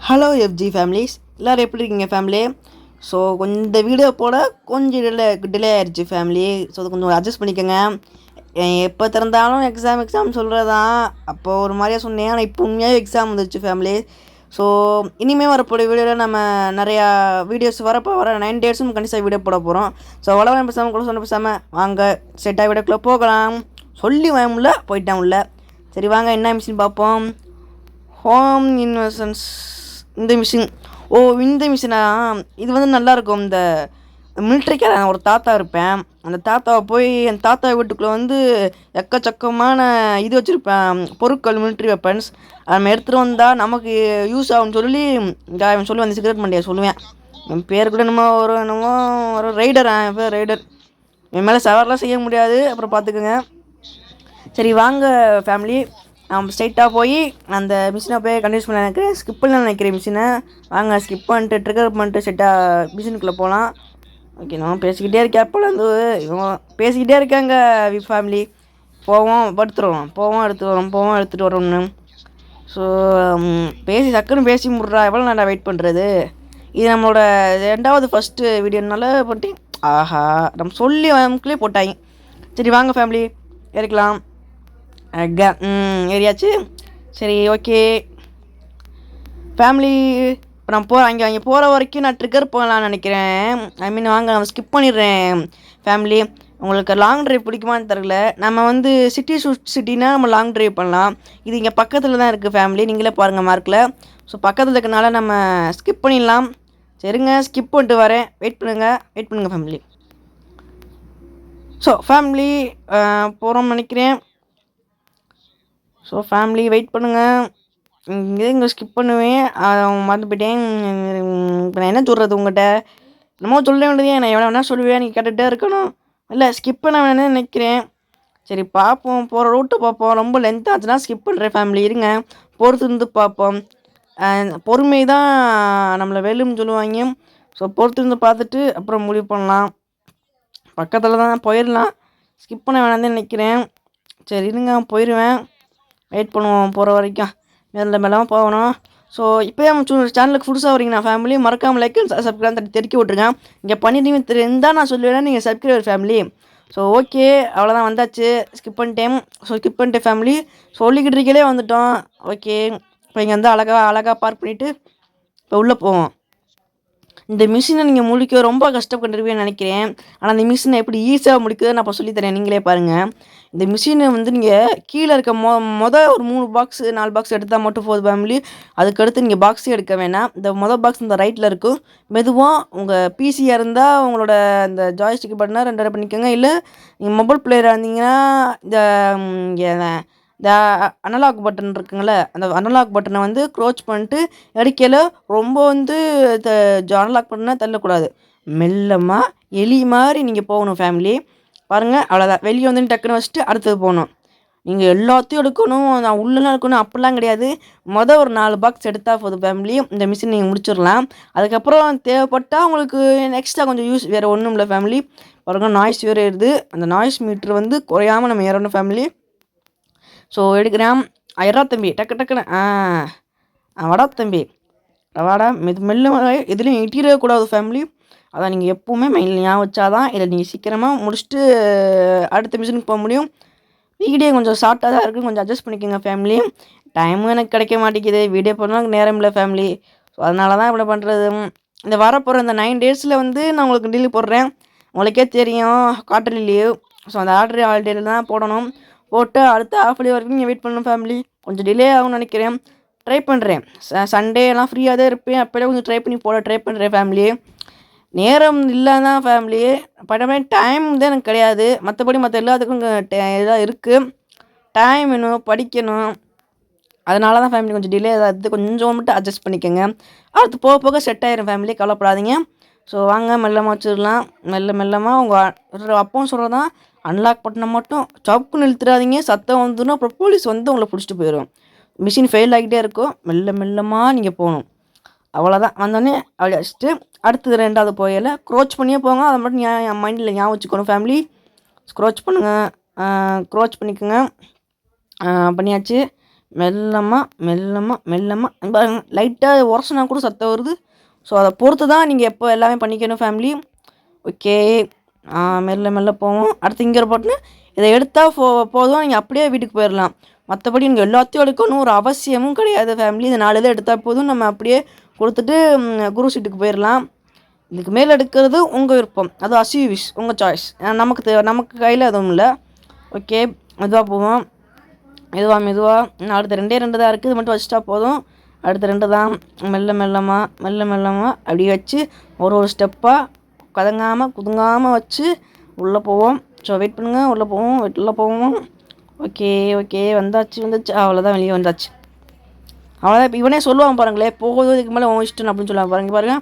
Hello FG families எல்லோரும் எப்படி இருக்கீங்க ஃபேமிலி? ஸோ இந்த வீடியோ போட கொஞ்சம் டிலே ஆயிடுச்சு ஃபேமிலி. ஸோ அது கொஞ்சம் அட்ஜஸ்ட் பண்ணிக்கோங்க. எப்போ திறந்தாலும் எக்ஸாம் சொல்கிறதான். அப்போது ஒரு மாதிரியாக சொன்னேன், ஆனால் இப்போ உண்மையாக எக்ஸாம் வந்துடுச்சு ஃபேமிலி. ஸோ இனிமேல் வரப்போகிற வீடியோவில் நம்ம நிறையா வீடியோஸ் வர 9 டேஸும் கண்டிப்பாக வீடியோ போட போகிறோம். ஸோ வளவரம் பேசாமல் கூட சொன்ன பேசாமல் வாங்க செட்டாக வீடியோக்குள்ளே போகலாம். சொல்லி வாங்கல போயிட்டான் உள்ள. சரி வாங்க என்ன மிஷின் பார்ப்போம். ஹோம் இன்வெஷன்ஸ் இந்த மிஷின். இந்த மிஷினா? இது வந்து நல்லாயிருக்கும். இந்த மிலிட்ரிக்கார ஒரு தாத்தா இருப்பேன். அந்த தாத்தாவை போய் என் தாத்தா வீட்டுக்குள்ளே வந்து எக்கச்சக்கமான இது வச்சுருப்பேன், பொருட்கள், மிலிட்ரி வெப்பன்ஸ். நம்ம எடுத்துகிட்டு வந்தால் நமக்கு யூஸ் ஆகும்னு சொல்லி அவன் சொல்லுவேன். அந்த சிகரெட் மண்டியை சொல்லுவேன். என் பேர் கூட என்னமோ ஒரு ரைடர். என் பேர் ரைடர். என் மேலே சவாரெலாம் செய்ய முடியாது, அப்புறம் பார்த்துக்குங்க. சரி வாங்க ஃபேமிலி, நம்ம ஸ்ட்ரைட்டாக போய் அந்த மிஷினை போய் கண்டினியூஸ் பண்ண நினைக்கிறேன். ஸ்கிப் பண்ண நினைக்கிறேன் மிஷினை. வாங்க ஸ்கிப் பண்ணிட்டு ட்ரிகர் பண்ணிட்டு ஸ்ட்ரைட்டாக மிஷினுக்குள்ளே போகலாம். ஓகே, நான் பேசிக்கிட்டே இருக்கேன். அப்போல வந்து இவங்க பேசிக்கிட்டே இருக்காங்க ஃபேமிலி. போவோம் எடுத்துகிட்டு வரோம்னு. ஸோ பேசி டக்குன்னு பேசி முடுறா, எவ்வளோ நல்லா வெயிட் பண்ணுறது. இது நம்மளோட 2வது ஃபஸ்ட்டு வீடியோனால போட்டு ஆஹா நம்ம சொல்லி நமக்குள்ளே போட்டாங்க. சரி வாங்க ஃபேமிலி ஏறிக்கலாம். ஏரியாச்சு. சரி ஓகே ஃபேமிலி, இப்போ நான் அங்கே போகிற வரைக்கும் நான் ட்ரிகர் போகலான்னு நினைக்கிறேன். வாங்க நான் ஸ்கிப் பண்ணிடுறேன் ஃபேமிலி. உங்களுக்கு லாங் ட்ரைவ் பிடிக்குமான்னு தெரில. நம்ம வந்து சிட்டினா நம்ம லாங் ட்ரைவ் பண்ணலாம். இது இங்கே பக்கத்தில் தான் இருக்குது ஃபேமிலி, நீங்களே பாருங்கள் மார்க்கில். ஸோ பக்கத்தில் இருக்கனால நம்ம ஸ்கிப் பண்ணிடலாம். சரிங்க ஸ்கிப் பண்ணிட்டு வரேன். வெயிட் பண்ணுங்கள் ஃபேமிலி. ஸோ ஃபேமிலி போகிறோம்னு நினைக்கிறேன். ஸோ ஃபேமிலி வெயிட் பண்ணுங்கள். இங்கே ஸ்கிப் பண்ணுவேன், மறந்து போயிட்டேன். இப்போ நான் என்ன சொல்கிறது உங்கள்கிட்ட? என்னமோ சொல்ல வேண்டியதே, நான் எவ்வளோ வேணால் சொல்லுவேன், நீங்கள் கேட்டுகிட்டே இருக்கணும். இல்லை ஸ்கிப் பண்ண வேணும்னு நினைக்கிறேன். சரி பார்ப்போம், போகிற ரூட்டு பார்ப்போம். ரொம்ப லென்த் ஆச்சுன்னா ஸ்கிப் பண்ணுறேன் ஃபேமிலி. இருங்க பொறுத்து இருந்து பார்ப்போம். பொறுமை தான் நம்மளை வெல்லும்னு சொல்லுவாங்க. ஸோ பொறுத்து இருந்து பார்த்துட்டு அப்புறம் முடிவு பண்ணலாம். பக்கத்தில் தான் போயிடலாம். ஸ்கிப் பண்ண வேணாம்னு நினைக்கிறேன். சரி இருங்க போயிடுவேன். வெயிட் பண்ணுவோம் போகிற வரைக்கும். மேலே போகணும். ஸோ இப்போ நம்ம சேனலுக்கு புதுசாக வரீங்கன்னா ஃபேமிலி மறக்காமல் லைக் அண்ட் சப்ஸ்கிரைப் தெரிவிக்க விட்ருங்க. இங்கே பண்ணிட்டு தெரிந்தால் நான் சொல்லுவேன், நீங்கள் சப்ஸ்கிரைபர் ஃபேமிலி. ஸோ ஓகே அவ்வளோதான் வந்தாச்சு. ஸ்கிப் பண்ணிட்டேன் ஃபேமிலி. சொல்லிக்கிட்டு இருக்கலே வந்துட்டோம். ஓகே இப்போ இங்கே வந்து அழகாக பார்க் பண்ணிவிட்டு இப்போ உள்ளே போவோம். இந்த மிஷினை நீங்கள் முடிக்க ரொம்ப கஷ்டப்பட்டுருவேன்னு நினைக்கிறேன். ஆனால் இந்த மிஷினை எப்படி ஈஸியாக முடிக்குதுன்னு நான் இப்போ சொல்லித்தரேன், நீங்களே பாருங்கள். இந்த மிஷினை வந்து நீங்கள் கீழே இருக்க ஒரு 3 பாக்ஸ் 4 பாக்ஸ் எடுத்தால் மட்டும் போதும் ஃபேமிலி. அதுக்கடுத்து நீங்கள் பாக்ஸே எடுக்க வேணாம். இந்த பாக்ஸ் இந்த ரைட்டில் இருக்கும். மெதுவாக உங்கள் பிசியாக இருந்தால் உங்களோட இந்த ஜாய்ஸ்டிக் பட்டனை 2 பண்ணிக்கோங்க. இல்லை நீங்கள் மொபைல் பிளேயராக இருந்தீங்கன்னா இந்த அனலாக் பட்டன் இருக்குங்கள, அந்த அனலாக் பட்டனை வந்து க்ரோச் பண்ணிட்டு அடிக்கல. ரொம்ப வந்து அனலாக் பட்டனை தள்ளக்கூடாது. மெல்லமாக எலி மாதிரி நீங்கள் போகணும் ஃபேமிலி. பாருங்கள் அவ்வளோதான். வெளியே வந்து டக்குன்னு வச்சுட்டு அடுத்தது போகணும். நீங்கள் எல்லாத்தையும் எடுக்கணும், நான் உள்ளெலாம் இருக்கணும் அப்படிலாம் கிடையாது. ஒரு 4 பாக்ஸ் எடுத்தால் போதும் ஃபேமிலி. இந்த மிஷின் நீங்கள் முடிச்சிடலாம். அதுக்கப்புறம் தேவைப்பட்டால் உங்களுக்கு எக்ஸ்ட்ரா கொஞ்சம் யூஸ் வேறு ஒன்றும் இல்லை ஃபேமிலி. பாருங்கள் நாய்ஸ் வேறு ஏறுது. அந்த நாய்ஸ் மீட்ரு வந்து குறையாமல் நம்ம ஏறணும் ஃபேமிலி. ஸோ எடுக்கிறேன். ஐயரா தம்பி டக்குன்னு வடா தம்பி வாடா மெல்ல எதுலேயும் இட்டிடக்கூடாது ஃபேமிலி. அதான் நீங்கள் எப்போவுமே மைண்டில் ஞாபகம் வச்சாதான் இதை நீங்கள் சீக்கிரமாக முடிச்சுட்டு அடுத்த மிஷினுக்கு போக முடியும். வீடியோ கொஞ்சம் ஷார்ட்டாக தான் இருக்குது, கொஞ்சம் அட்ஜஸ்ட் பண்ணிக்கோங்க ஃபேமிலி. டைமும் எனக்கு கிடைக்க மாட்டேங்குது, வீடியோ போடலாம் நேரம் இல்லை ஃபேமிலி. ஸோ அதனால தான் இப்படி பண்ணுறது. இந்த வரப்போகிற இந்த 9 டேஸில் வந்து நான் உங்களுக்கு லீவ் போடுறேன். உங்களுக்கே தெரியும் குவார்டர்லி லீவ். ஸோ அந்த ஆர்டர் ஹாலிடேயில் தான் போடணும். போட்டு அடுத்த ஹாஃப் டே வரைக்கும் நீங்கள் வெயிட் பண்ணணும் ஃபேமிலி. கொஞ்சம் டிலே ஆகும்னு நினைக்கிறேன். ட்ரை பண்ணுறேன். சண்டே எல்லாம் ஃப்ரீயாக தான் இருப்பேன். அப்படியே கொஞ்சம் ட்ரை பண்ணுறேன் ஃபேமிலி. நேரம் இல்லை தான் ஃபேமிலி. படமே டைம் தான் எனக்கு கிடையாது. மற்ற எல்லாத்துக்கும் இதாக இருக்குது. டைம் வேணும், படிக்கணும். அதனால தான் ஃபேமிலி கொஞ்சம் டிலே ஆகுது. கொஞ்சம் மட்டும் அட்ஜஸ்ட் பண்ணிக்கோங்க. அடுத்து போக செட் ஆயிரும் ஃபேமிலி, கவலைப்படாதீங்க. ஸோ வாங்க மெல்லமாக வச்சிடலாம். மெல்லமாக உங்கள் அப்பவும் சொல்கிறதான், அன்லாக் பட்டனை மட்டும் சப்புன்னு இழுத்துறாதீங்க. சத்தம் வந்துடும், அப்புறம் போலீஸ் வந்து உங்களை பிடிச்சிட்டு போயிடும். மிஷின் ஃபெயில் ஆகிட்டே இருக்கும். மெல்லமாக நீங்கள் போகணும். அவ்வளோதான். வந்தோடனே அப்படி வச்சுட்டு அடுத்தது 2வது போயில க்ரோச் பண்ணியே போங்க. அதை மட்டும் என் மைண்டில் ஞாபகம் வச்சுக்கணும் ஃபேமிலி. க்ரோச் பண்ணிக்கோங்க. பண்ணியாச்சு. மெல்லமாக மெல்லமாக மெல்லமாக பாருங்க, லைட்டாக உரசுனா கூட சத்தம் வருது. ஸோ அதை பொறுத்து தான் நீங்கள் எப்போ எல்லாமே பண்ணிக்கணும் ஃபேமிலி. ஓகே. மெல்ல மெல்ல போவோம். அடுத்து இங்கே போட்டுன்னு இதை எடுத்தால் போதும், நீங்கள் அப்படியே வீட்டுக்கு போயிடலாம். மற்றபடி நீங்கள் எல்லாத்தையும் எடுக்கணும் ஒரு அவசியமும் கிடையாது ஃபேமிலி. இந்த 4 இதை எடுத்தால் போதும், நம்ம அப்படியே கொடுத்துட்டு குரு சீட்டுக்கு போயிடலாம். இதுக்கு மேலே எடுக்கிறது உங்கள் விருப்பம், அது அசியூ உங்கள் சாய்ஸ். நமக்கு கையில் எதுவும் இல்லை. ஓகே, மெதுவாக போவோம். மெதுவாக இன்னும் அடுத்த 2 தான் இருக்குது. இது மட்டும் வச்சுட்டா போதும். அடுத்த 2 தான். மெல்ல மெல்லமாக அப்படியே வச்சு ஒரு ஸ்டெப்பாக குதுங்காமல் வச்சு உள்ளே போவோம். ஸோ வெயிட் பண்ணுங்கள், உள்ளே போவோம். ஓகே வந்தாச்சு. அவ்வளோதான், வெளியே வந்தாச்சு. அவ்வளோதான். இப்போ இவனே சொல்லுவான் பாருங்களேன், போகுது இதுக்கு மேலே உன் இஷ்டம் அப்படின்னு சொல்லுவாங்க பாருங்க.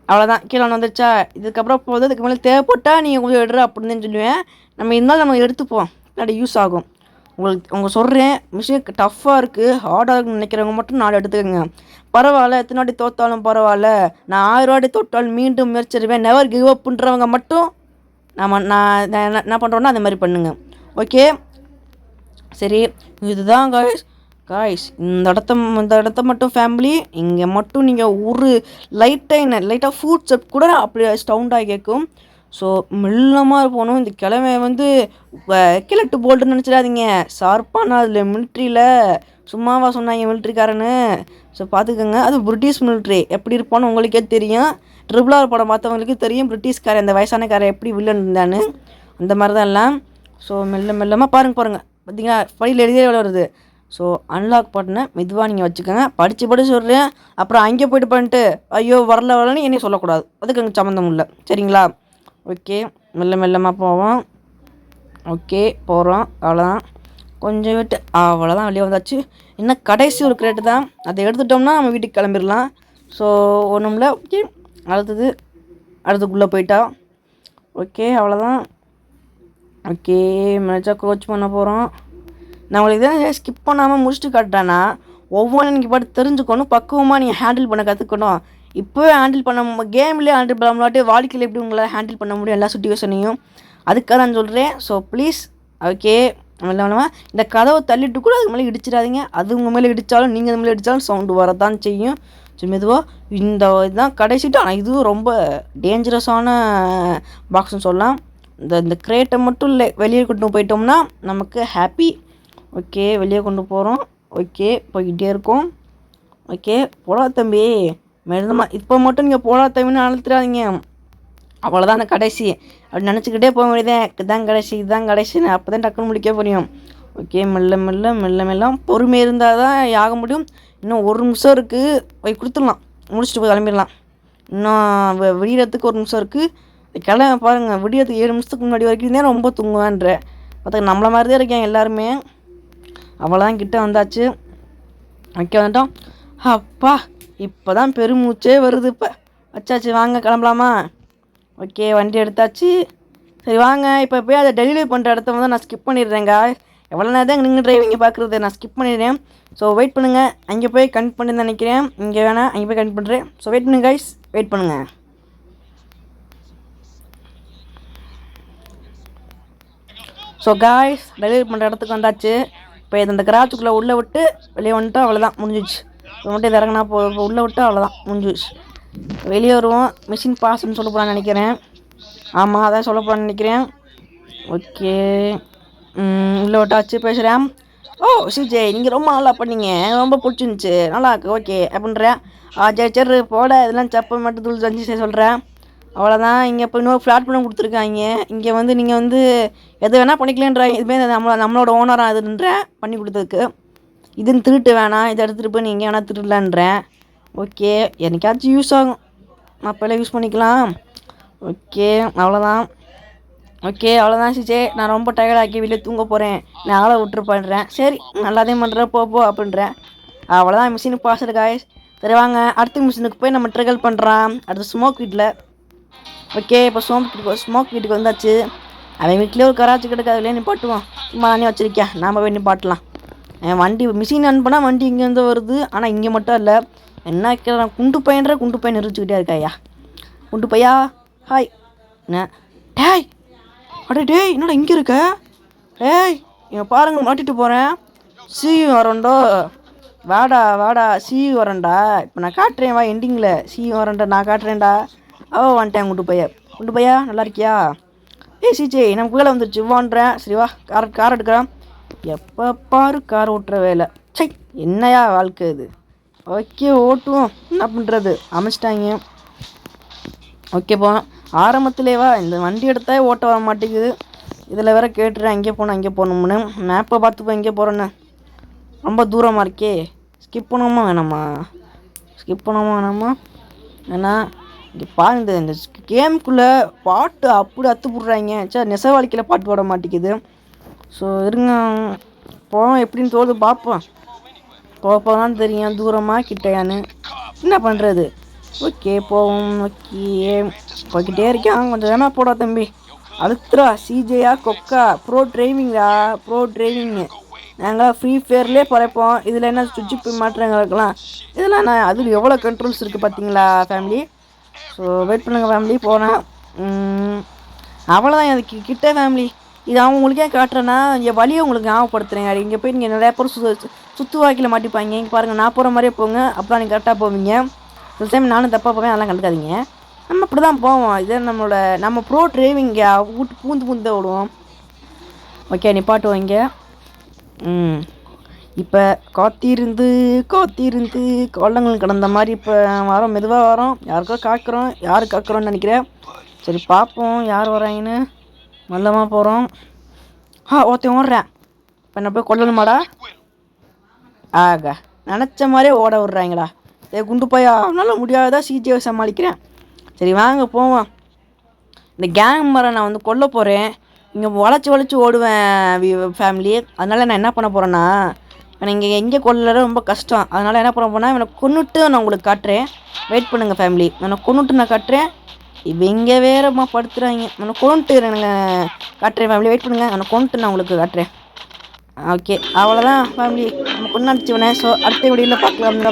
அவ்வளோதான், கீழே வந்துருச்சா. இதுக்கப்புறம் போகுது, இதுக்கு மேலே தேவைப்பட்டால் நீங்கள் கொஞ்சம் எடுற அப்படின்னு சொல்லுவேன். நம்ம இருந்தாலும் நம்ம எடுத்துப்போம், பின்னாடி யூஸ் ஆகும். உங்களுக்கு சொல்கிறேன், மிஷின் டஃப்பாக இருக்குது, ஹார்டாக இருக்குன்னு நினைக்கிறவங்க மட்டும் 4 எடுத்துக்கோங்க. பரவாயில்ல, எத்தனை வாட்டி தோற்றாலும் பரவாயில்ல, நான் 1000 வாட்டி தோற்றாலும் மீண்டும் முயற்சிடுவேன், நெவர் கிவ் அப்புன்றவங்க மட்டும் நான் என்ன பண்ணுறோன்னா அந்த மாதிரி பண்ணுங்கள். ஓகே, சரி. இதுதான் காய்ஸ் இந்த இடத்த மட்டும் ஃபேமிலி, இங்கே மட்டும் நீங்கள் ஒரு லைட்டாக ஃபுட் கூட அப்படியே சவுண்டாக கேட்கும். ஸோ மெல்லமாக போகணும். இந்த கிழமை கிழட்டு போல்ட்டுன்னு நினச்சிடாதீங்க, ஷார்ப்பான அதில் மிலிட்ரியில் சும்மாவா சொன்னாங்க மிலிட்ரிக்காரன்னு. ஸோ பார்த்துக்கோங்க, அது பிரிட்டிஷ் மிலிட்ரி எப்படி இருப்பான்னு உங்களுக்கே தெரியும். RRR படம் பார்த்தவங்களுக்கு தெரியும் பிரிட்டிஷ்காரன் இந்த வயசானக்காரன் எப்படி வில்லன் இருந்தான்னு. அந்த மாதிரி தான் எல்லாம். ஸோ மெல்லமாக பாருங்கள் பார்த்தீங்களா, ஃபைல் எழுதியே வருது. ஸோ அன்லாக் பட்டனை மெதுவாக நீங்கள் வச்சுக்கோங்க. படித்து சொல்கிறேன், அப்புறம் அங்கே பண்ணிட்டு ஐயோ வரலன்னு என்னையும் சொல்லக்கூடாது, அதுக்கு அங்கே சம்மந்தம் இல்லை, சரிங்களா. ஓகே, மெல்லமாக போவோம். ஓகே, போகிறோம். அவ்வளோதான், கொஞ்சம் விட்டு அவ்வளோதான், வெளியே வந்தாச்சு. இன்னும் கடைசி ஒரு கிரேட்டு தான், அதை எடுத்துட்டோம்னா நம்ம வீட்டுக்கு கிளம்பிடலாம். ஸோ ஒன்றும் இல்லை. ஓகே, அடுத்துக்குள்ளே போயிட்டா. ஓகே, அவ்வளோதான். ஓகே, மேட்சாக க்ரோச் பண்ண போகிறோம். நான் உங்களுக்கு இதை ஸ்கிப் பண்ணாமல் முடிச்சுட்டு காட்டுறேன்னா ஒவ்வொன்றும் நீங்கள் பாட்டு தெரிஞ்சுக்கணும், பக்குவமாக நீங்கள் ஹேண்டில் பண்ண கற்றுக்கணும். இப்போவே ஹேண்டில் பண்ண கேம்லேயே ஹேண்டில் பண்ண முடியாட்டி வாழ்க்கையில் எப்படி உங்களால் ஹேண்டில் பண்ண முடியும் எல்லா சுச்சுவேஷனையும், அதுக்காக நான் சொல்கிறேன். ஸோ ப்ளீஸ், ஓகே, மெல்லமாக இந்த கதவை தள்ளிட்டு கூட அதுக்கு மேலே இடிச்சிடாதீங்க. அது உங்கள் மேலே இடித்தாலும் நீங்கள் அது மேலே இடித்தாலும் சவுண்டு வரதான் செய்யும். ஸோ மெதுவாக இந்த இதுதான் கடைசிட்டு. ஆனால் இதுவும் ரொம்ப டேஞ்சரஸான பாக்ஸ்னு சொல்லலாம். இந்த கிரேட்டை மட்டும் இல்லை வெளியே கொண்டு போயிட்டோம்னா நமக்கு ஹாப்பி. ஓகே, வெளியே கொண்டு போகிறோம். ஓகே, போய்கிட்டே இருக்கோம். ஓகே, போடா தம்பி மெல்லமாக. இப்போ மட்டும் நீங்கள் போடா தம்பின்னு அழுத்துறாதீங்க, அவ்வளோதான் கடைசி அப்படி நினச்சிக்கிட்டே போக வேண்டியதே. இதுதான் கடைசின்னு அப்போ தான் டக்குன்னு முடிக்க முடியும். ஓகே, மெல்ல பொறுமை இருந்தால் தான் ஆக முடியும். இன்னும் 1 நிமிஷம் இருக்குது, போய் கொடுத்துடலாம், முடிச்சுட்டு போய் கிளம்பிடலாம். இன்னும் விடியறதுக்கு 1 நிமிஷம் இருக்குது. கிளம்ப பாருங்கள், விடியறதுக்கு 7 நிமிஷத்துக்கு முன்னாடி வரைக்கும் தான் ரொம்ப தூங்குவான்ற. பார்த்துக்க நம்மளை மாதிரி தான் இருக்கேன் எல்லாருமே. அவ்வளோதான், கிட்டே வந்தாச்சு. ஓகே, வந்துட்டோம். அப்பா, இப்போ தான் பெருமூச்சே வருது. இப்போ வச்சாச்சு, வாங்க கிளம்பலாமா. ஓகே, வண்டி எடுத்தாச்சு. சரி வாங்க, இப்போ போய் அதை டெலிவரி பண்ணுற இடத்த வந்து நான் ஸ்கிப் பண்ணிடுறேங்க. எவ்வளோ நேரம் தான் நீங்கள் டிரைவிங்க பார்க்குறது, நான் ஸ்கிப் பண்ணிடுறேன். ஸோ வெயிட் பண்ணுங்கள், அங்கே போய் கனெக்ட் பண்ணி நினைக்கிறேன். இங்கே வேணாம், அங்கே போய் கனெக்ட் பண்ணுறேன். ஸோ வெயிட் பண்ணுங்க கைஸ், வெயிட் பண்ணுங்கள். ஸோ காய்ஸ், டெலிவரி பண்ணுற இடத்துக்கு வந்தாச்சு. இப்போ இந்த கிராச்சுக்குள்ளே உள்ளே விட்டு வெளியே வந்துட்டு அவ்வளோதான், முடிஞ்சிச்சு. இப்போ மட்டும் இது இறங்கினா உள்ளே விட்டு அவ்வளோதான், முடிஞ்சிச்சு. வெளியே வருவோம். மிஷின் பாஸ்ன்னு சொல்ல போகிறான்னு நினைக்கிறேன். ஆமாம், அதான் சொல்ல போகிறான்னு நினைக்கிறேன். ஓகே, உள்ளே விட்டாச்சு. பேசுகிறேன். ஓ சிஜே, நீங்கள் ரொம்ப நல்லா பண்ணீங்க, ரொம்ப பிடிச்சிருந்துச்சி, நல்லா இருக்கு, ஓகே அப்படின்றேன். சரி போட, இதெல்லாம் சப்பை மட்டும் தூள் செஞ்சு சொல்கிறேன். அவ்வளோதான். இங்கே இப்போ இன்னொரு பிளாட்ஃபார்ம் கொடுத்துருக்காங்க. இங்கே நீங்கள் எது வேணால் பண்ணிக்கலன்றாங்க. இதுமாரி நம்மளோட ஓனராக இதுன்றேன் பண்ணி கொடுத்ததுக்கு. இதுன்னு திருட்டு வேணாம், இதை எடுத்துகிட்டு போய் நீங்கள் வேணால் திருடலான்றேன். ஓகே, என்னைக்காச்சும் யூஸ் ஆகும், அப்போல்லாம் யூஸ் பண்ணிக்கலாம். ஓகே, அவ்வளோதான். அவ்வளோதான் சிச்சே, நான் ரொம்ப டயர்டாக்கி வெளியே தூங்க போகிறேன், நான் ஆளை விட்டுருப்பேன்றேன். சரி, நல்லாதே பண்ணுறேன், போ அப்படின்றேன். அவ்வளோதான், மிஷினுக்கு பாஸ் காய்ஸ். சரி வாங்க, அடுத்த மிஷினுக்கு போய் நம்ம ட்ரிகல் பண்ணுறான். அடுத்து ஸ்மோக் வீட்டில். ஓகே, இப்போ ஸ்மோக் வீட்டுக்கு வந்தாச்சு. அவன் வீட்லேயே ஒரு கராச்சி கிடக்கு, அதுலேயே நிப்பாட்டுவான். சும்மா நானே வச்சுருக்கேன், நாம் போய் நிப்பாட்டலாம். வண்டி மிஷின் அனுப்பினா வண்டி இங்கேருந்து வருது, ஆனால் இங்கே மட்டும் இல்லை. என்ன குண்டு பையன் நிறுத்திக்கிட்டே இருக்காயா. குண்டு பையா, ஹாய். என்ன டேய், டேய் என்னடா இங்கே இருக்க? டேய், இவன் பாருங்க மாட்டிட்டு போகிறேன். வரண்டோ. வாடா வாடா வரேன்டா. இப்போ நான் காட்டுறேன் வா எண்டிங்கில் வரேன்டா நான் காட்டுறேன்டா. வந்துட்டேன் குண்டு பையா நல்லா இருக்கியா? சிஜே நமக்கு வேலை வந்துருச்சு வான்றேன். சரி வா கார் எடுக்கிறேன். எப்போ பாரு கார் ஓட்டுற வேலை. சை என்னையா வாழ்க்கை இது. ஓகே ஓட்டுவோம் என்ன பண்ணுறது அமைச்சிட்டாங்க. ஓகே போனோம் ஆரம்பத்துலேவா இந்த வண்டி எடுத்தால் ஓட்ட வர மாட்டேங்குது. இதில் வேற கேட்டுறேன் அங்கே போகணும்னு. மேப்பை பார்த்துப்போம் எங்கே போகிறேன்னு. ரொம்ப தூரமாக இருக்கே. ஸ்கிப் பண்ணுவோமா வேணாமா ஏன்னா இங்கே பாருங்க இந்த கேமுக்குள்ளே பாட்டு அப்படி அத்து போடுறாங்க. சார் நெச வாழ்க்கையில் பாட்டு போட மாட்டேங்குது. ஸோ இருங்க போவோம் எப்படின்னு தோது பார்ப்போம். போகதான் தெரியும் தூரமாக கிட்டையான்னு என்ன பண்ணுறது. ஓகே போவோம். ஓகே போய்கிட்டே இருக்கேன். கொஞ்சம் வேணா போடா தம்பி அழுத்துறா. சிஜேயா கொக்கா ப்ரோ டிரைவிங்கு நாங்கள் ஃப்ரீ ஃபயர்லேயே பறைப்போம். இதில் என்ன சுவிட்சு போய் மாற்றுறாங்க இருக்கலாம். இதெல்லாம் நான் அதில் எவ்வளோ கண்ட்ரோல்ஸ் இருக்குது பார்த்தீங்களா ஃபேமிலி. ஸோ வெயிட் பண்ணுங்கள் ஃபேமிலி போனேன். அவ்வளோதான் அதுக்கு கிட்ட ஃபேமிலி. இது அவங்க உங்களுக்கே காட்டுறேன்னா இங்கே வழியை உங்களுக்கு ஞாபகப்படுத்துறேங்க. இங்கே போய் நீங்கள் நிறையா பேர் சுற்று வாக்கில் மாட்டிப்பாங்க. இங்கே பாருங்கள் நான் போகிற மாதிரியே போங்க. அப்போ நீங்கள் கரெக்டாக போவீங்க. சில டைம் நானும் தப்பாக போவேன். அதெல்லாம் கண்டுக்காதீங்க. நம்ம அப்படி தான் போவோம். இதே நம்ம ப்ரோ டிரைவிங்க பூந்து தான் விடுவோம். ஓகே நிப்பாட்டுவோம் இங்கே. இப்போ காத்திருந்து காலங்கள் கடந்த மாதிரி இப்போ வரோம். மெதுவாக வரோம். யாருக்கோ காக்குறோன்னு நினைக்கிறேன். சரி பார்ப்போம் யார் வராங்கன்னு. மெல்லமாக போகிறோம். ஒருத்தன் ஓடுறேன். இப்போ என்ன போய் கொல்லணுமாடா? நினச்ச மாதிரியே ஓட விட்றாங்களா. குண்டு பையா அவனால் முடியாததா சிஜியை சமாளிக்கிறேன். சரி வாங்க போவோம். இந்த கேங் மரம் நான் வந்து கொல்ல போகிறேன். இங்கே வளைச்சி ஓடுவேன் ஃபேமிலி. அதனால் நான் என்ன பண்ண போகிறேன்னா இங்கே எங்கே கொல்ல ரொம்ப கஷ்டம். அதனால் என்ன பண்ண போனால் இவனை கொன்னுட்டு நான் உங்களுக்கு காட்டுறேன். வெயிட் பண்ணுங்கள் ஃபேமிலி. இவனை கொன்னுட்டு நான் காட்டுறேன். இப்போ இங்கே வேறம்மா படுத்துறாங்க. இவனை கொண்டுட்டு நான் காட்டுறேன் ஃபேமிலி. வெயிட் பண்ணுங்கள். இவனை கொண்டுட்டு நான் உங்களுக்கு காட்டுறேன். ஓகே அவ்வளோதான் ஃபேமிலி. நம்ம கொண்டாடிச்சுவனே. ஸோ அடுத்த வீடியோவில் பார்க்கலாம்.